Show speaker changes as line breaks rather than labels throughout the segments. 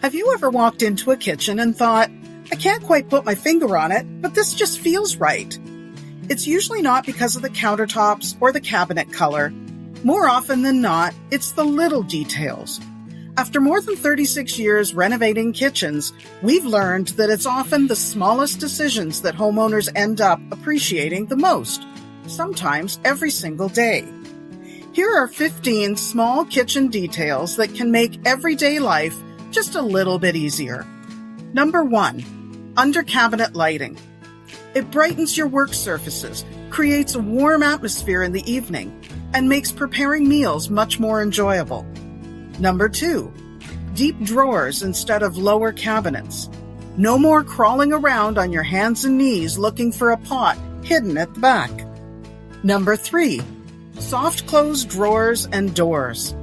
Have you ever walked into a kitchen and thought, I can't quite put my finger on it, but this just feels right? It's usually not because of the countertops or the cabinet color. More often than not, it's the little details. After more than 36 years renovating kitchens, we've learned that it's often the smallest decisions that homeowners end up appreciating the most, sometimes every single day. Here are 15 small kitchen details that can make everyday life just a little bit easier. Number 1, under cabinet lighting. It brightens your work surfaces, creates a warm atmosphere in the evening, and makes preparing meals much more enjoyable. Number 2, deep drawers instead of lower cabinets. No more crawling around on your hands and knees looking for a pot hidden at the back. Number 3, soft close drawers and doors.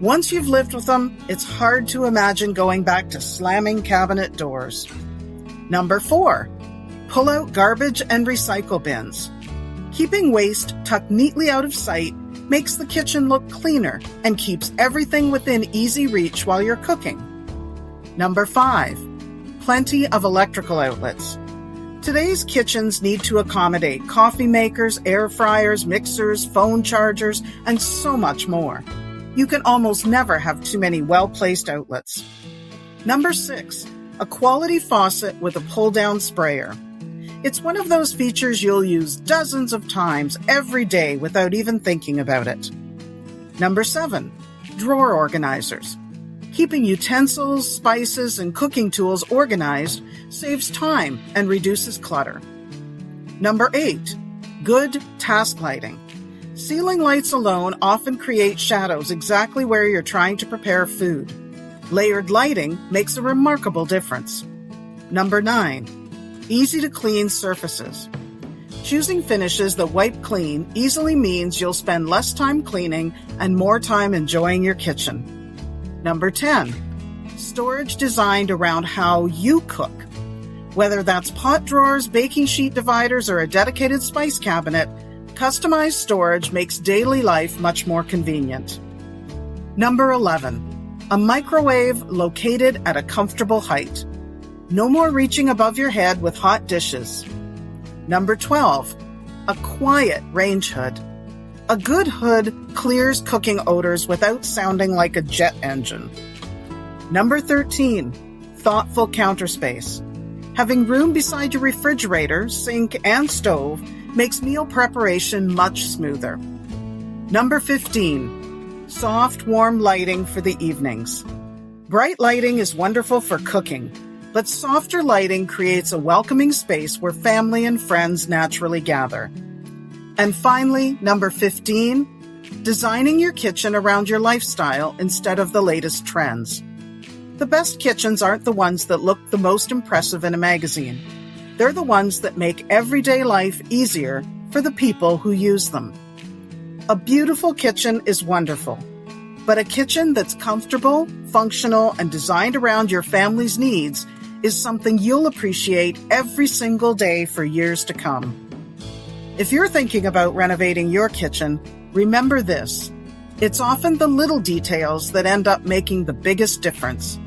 Once you've lived with them, it's hard to imagine going back to slamming cabinet doors. Number 4, pull out garbage and recycle bins. Keeping waste tucked neatly out of sight makes the kitchen look cleaner and keeps everything within easy reach while you're cooking. Number 5, plenty of electrical outlets. Today's kitchens need to accommodate coffee makers, air fryers, mixers, phone chargers, and so much more. You can almost never have too many well-placed outlets. Number 6, a quality faucet with a pull-down sprayer. It's one of those features you'll use dozens of times every day without even thinking about it. Number 7, drawer organizers. Keeping utensils, spices, and cooking tools organized saves time and reduces clutter. Number 8, good task lighting. Ceiling lights alone often create shadows exactly where you're trying to prepare food. Layered lighting makes a remarkable difference. Number 9, easy to clean surfaces. Choosing finishes that wipe clean easily means you'll spend less time cleaning and more time enjoying your kitchen. Number 10, storage designed around how you cook. Whether that's pot drawers, baking sheet dividers, or a dedicated spice cabinet, customized storage makes daily life much more convenient. Number 11, a microwave located at a comfortable height. No more reaching above your head with hot dishes. Number 12, a quiet range hood. A good hood clears cooking odors without sounding like a jet engine. Number 13, thoughtful counter space. Having room beside your refrigerator, sink, and stove makes meal preparation much smoother. Number 15, soft, warm lighting for the evenings. Bright lighting is wonderful for cooking, but softer lighting creates a welcoming space where family and friends naturally gather. And finally, number 15, designing your kitchen around your lifestyle instead of the latest trends. The best kitchens aren't the ones that look the most impressive in a magazine. They're the ones that make everyday life easier for the people who use them. A beautiful kitchen is wonderful, but a kitchen that's comfortable, functional, and designed around your family's needs is something you'll appreciate every single day for years to come. If you're thinking about renovating your kitchen, remember this: it's often the little details that end up making the biggest difference.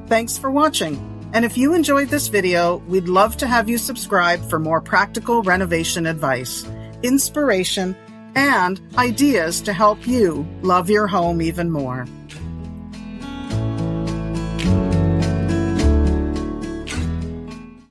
Thanks for watching, and if you enjoyed this video, we'd love to have you subscribe for more practical renovation advice, inspiration, and ideas to help you love your home even more.